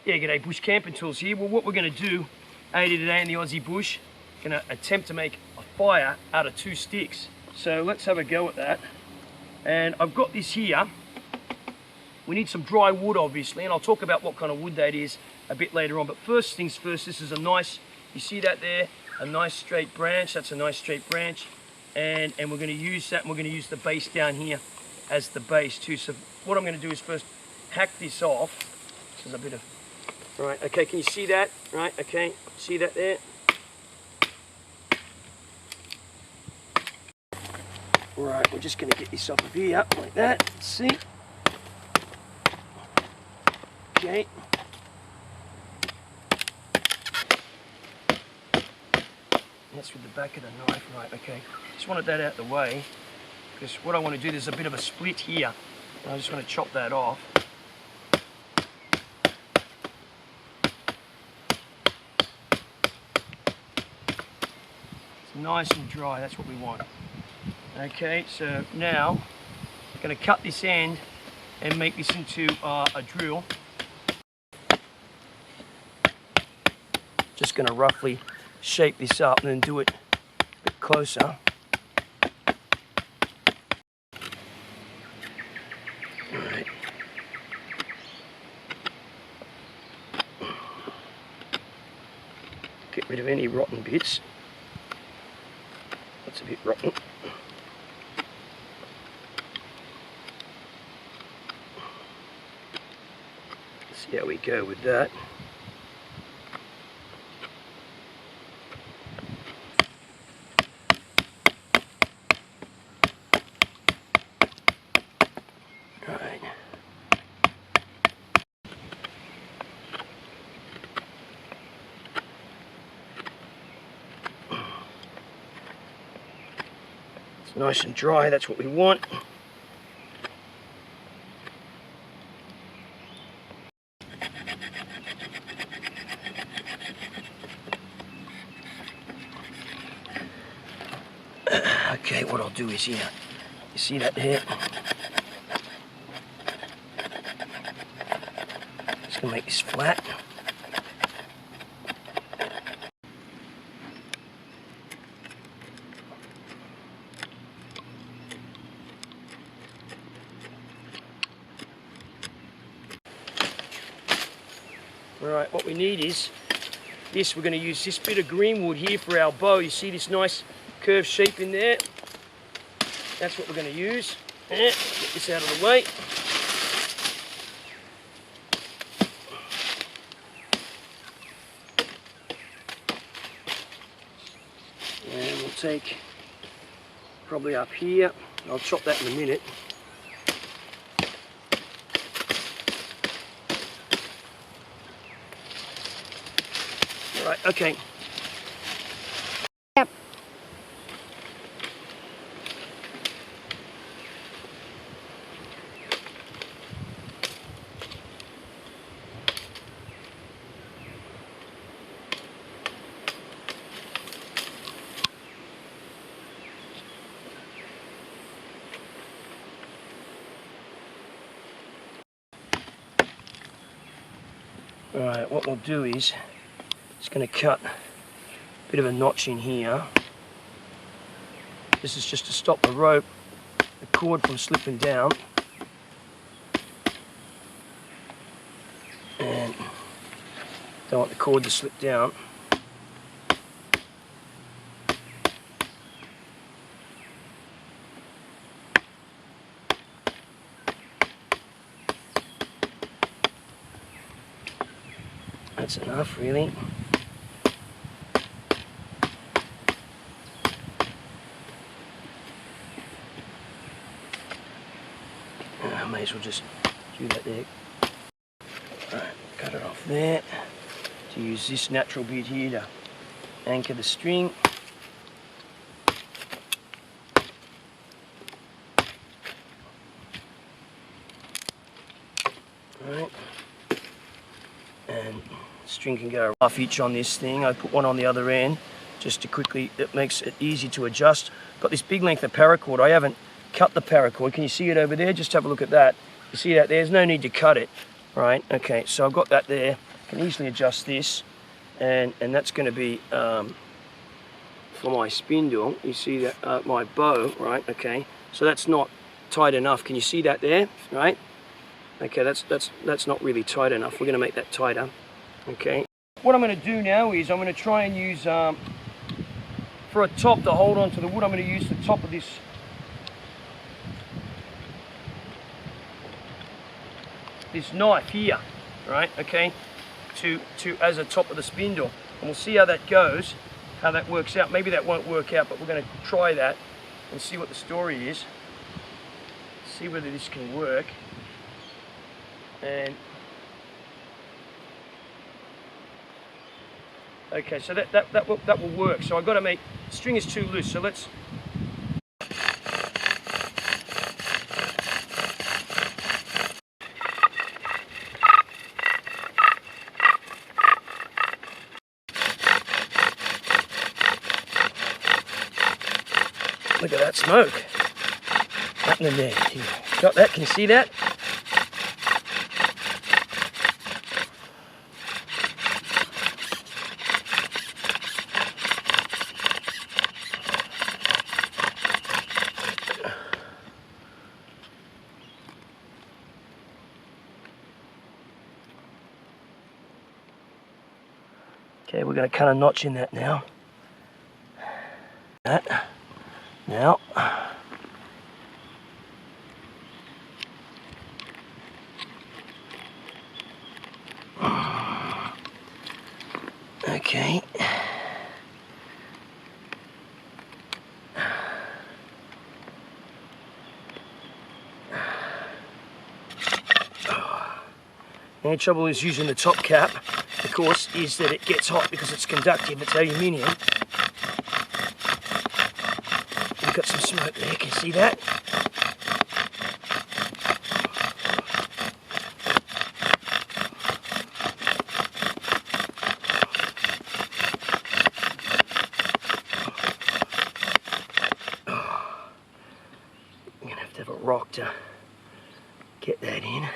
Yeah, g'day, Bush Camping Tools here. Well, what we're going to do, today in the Aussie bush, going to attempt to make a fire out of 2 sticks. So let's have a go at that. And I've got this here. We need some dry wood, obviously, and I'll talk about what kind of wood that is a bit later on. But first things first, this is a nice, you see that there? A nice straight branch. That's a nice straight branch. And we're going to use that, and we're going to use the base down here as the base too. So what I'm going to do is first hack this off. This is a bit of... Right, okay, can you see that? Right, okay, see that there? Right, we're just going to get this off of here, like that, see? Okay. That's with the back of the knife, right, okay. Just wanted that out of the way, because what I want to do, there's a bit of a split here, and I just want to chop that off. Nice and dry, that's what we want. Okay, so now I'm going to cut this end and make this into a drill. Just going to roughly shape this up and then do it a bit closer. Alright. Get rid of any rotten bits. That's a bit rotten. See how we go with that. Right. Nice and dry, that's what we want. Okay, what I'll do is here, you see that there? Just gonna make this flat. Alright, what we need is this. We're going to use this bit of green wood here for our bow. You see this nice curved shape in there? That's what we're going to use. Get this out of the way. And we'll take probably up here. I'll chop that in a minute. Right, okay. Yep. Alright, what we'll do is just going to cut a bit of a notch in here. This is just to stop the rope, the cord from slipping down. And don't want the cord to slip down. That's enough, really. I may as well just do that there. Alright, cut it off there. To use this natural bit here to anchor the string. Alright. And string can go half each on this thing. I put one on the other end just to quickly, it makes it easy to adjust. Got this big length of paracord. I haven't cut the paracord. Can you see it over there? Just have a look at that. You see that? There's no need to cut it. Right, okay, so I've got that there. can easily adjust this, and that's going to be for my spindle. You see that my bow, right? Okay, so that's not tight enough. Can you see that there? Right? Okay, that's not really tight enough. We're going to make that tighter. Okay. What I'm going to do now is I'm going to try and use for a top to hold on to the wood. I'm going to use the top of this. This knife here, right? Okay, to as a top of the spindle, and we'll see how that goes, how that works out. Maybe that won't work out, but we're going to try that and see what the story is. See whether this can work. And okay, so that will work. So I've got to make, the string is too loose. So let's. Look at that smoke happening there. Got that? Can you see that? Okay, we're going to cut a notch in that now. That. Now, okay. The only trouble is using the top cap, of course, is that it gets hot because it's conductive, it's aluminium. Got some smoke there, can you see that? I'm gonna have to have a rock to get that in.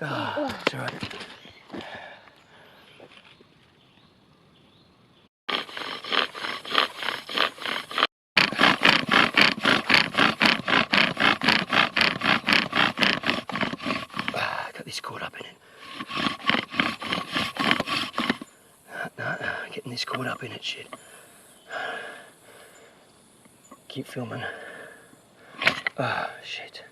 Oh, it's all right. Got this caught up in it. No, getting this caught up in it, shit. Keep filming. Ah, shit.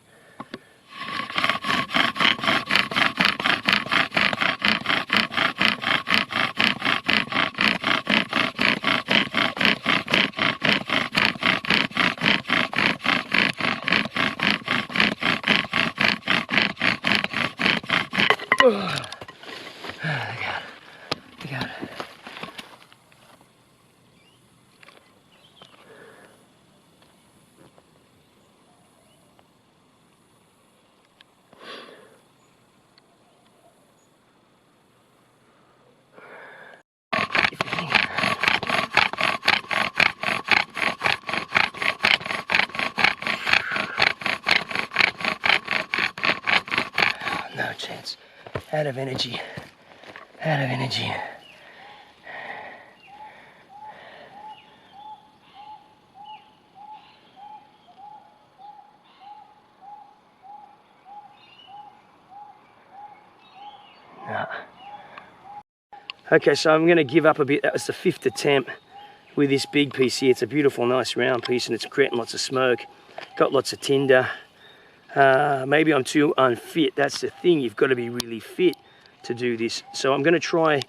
Oh, I got it. No chance. Out of energy. Out of energy. No. Okay, so I'm going to give up a bit. That was the 5th attempt with this big piece here. It's a beautiful, nice round piece, and it's creating lots of smoke. Got lots of tinder. Maybe I'm too unfit. That's the thing. You've got to be really fit to do this. So I'm going to try,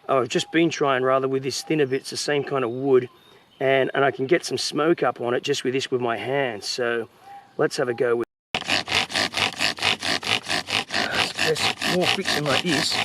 I've just been trying rather with this thinner bit. It's the same kind of wood, and I can get some smoke up on it just with this with my hands. So let's have a go with There's more friction like this.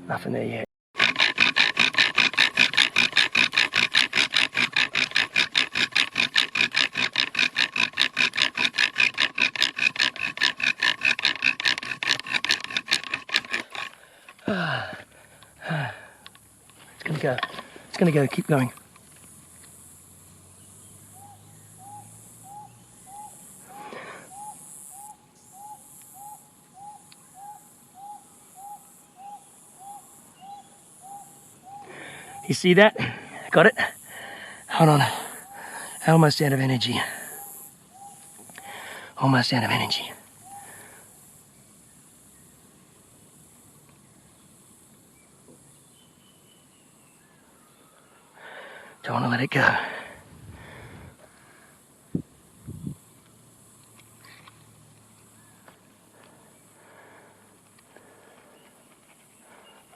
Nothing there yet. It's gonna go. It's gonna go. Keep going. You see that? Got it? Hold on. Almost out of energy. Almost out of energy. Don't want to let it go.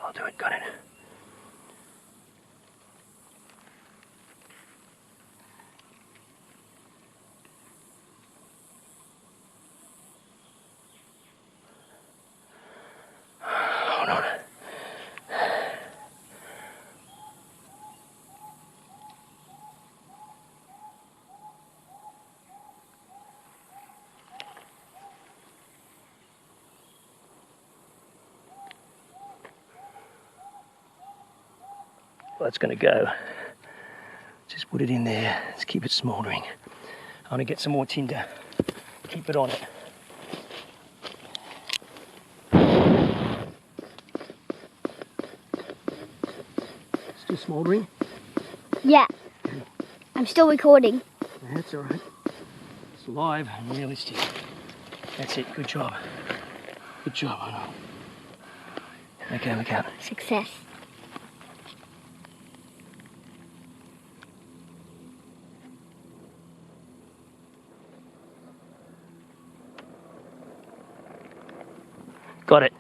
I'll do it. Got it. Hold on. Well, it's going to go. Just put it in there. Let's keep it smouldering. I want to get some more tinder. Keep it on it. Still smouldering? Yeah. I'm still recording. That's all right. It's live and realistic. That's it. Good job. Good job. I know. Okay, look out. Success. Got it.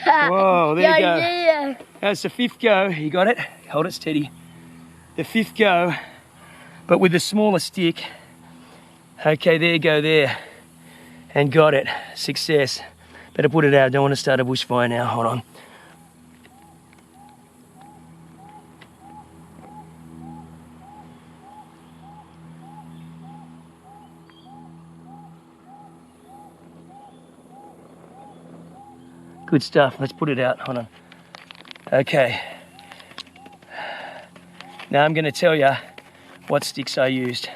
Whoa, there you go. Yeah. That's the 5th go. You got it? Hold it steady. The 5th go, but with a smaller stick. Okay, there you go there. And got it. Success. Better put it out. I don't want to start a bushfire now. Hold on. Good stuff. Let's put it out. Hold on. Okay. Now I'm going to tell you what sticks I used.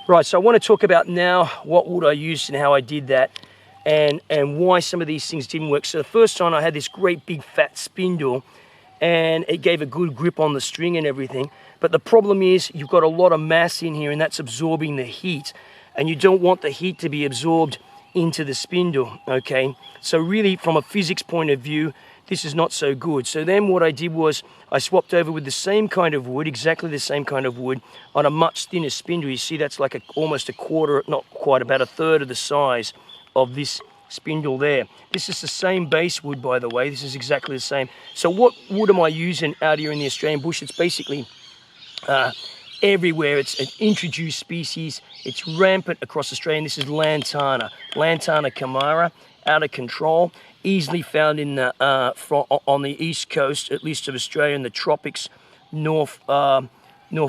Right, so I want to talk about now what wood I used and how I did that, and why some of these things didn't work. So the first time I had this great big fat spindle, and it gave a good grip on the string and everything. But the problem is you've got a lot of mass in here, and that's absorbing the heat, and you don't want the heat to be absorbed into the spindle, okay? So really, from a physics point of view, this is not so good. So then what I did was I swapped over with the same kind of wood, exactly the same kind of wood, on a much thinner spindle. You see that's like almost a quarter, not quite, about a third of the size of this spindle there. This is the same base wood, by the way. This is exactly the same. So what wood am I using out here in the Australian bush? It's basically everywhere. It's an introduced species. It's rampant across Australia, and this is Lantana. Lantana camara, out of control. Easily found in the, on the east coast, at least of Australia, in the tropics, North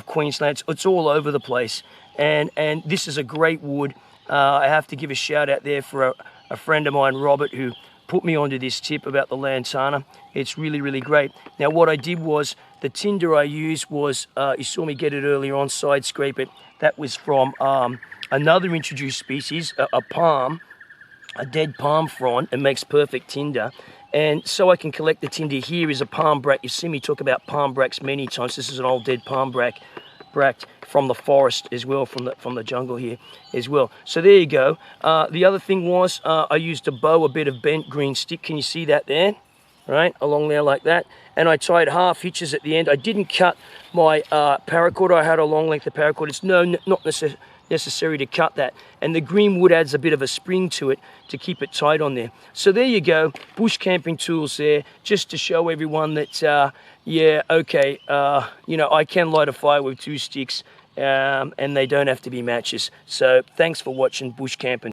Queensland. It's all over the place, and this is a great wood. I have to give a shout out there for a friend of mine, Robert, who put me onto this tip about the Lantana. It's really, really great. Now what I did was, the tinder I used was, you saw me get it earlier on, side scrape it. That was from another introduced species, a palm. A dead palm frond. It makes perfect tinder, and so I can collect the tinder. Here is a palm brack. You've seen me talk about palm bracks many times. This is an old dead palm brack from the forest as well, from the jungle here as well. So there you go. The other thing was I used a bow, a bit of bent green stick. Can you see that there? Right along there like that, and I tied half hitches at the end. I didn't cut my paracord. I had a long length of paracord. It's not necessary to cut that, and the green wood adds a bit of a spring to it to keep it tight on there. So there you go, bush camping tools there, just to show everyone that yeah, okay, you know, I can light a fire with 2 sticks, and they don't have to be matches. So thanks for watching bush camping.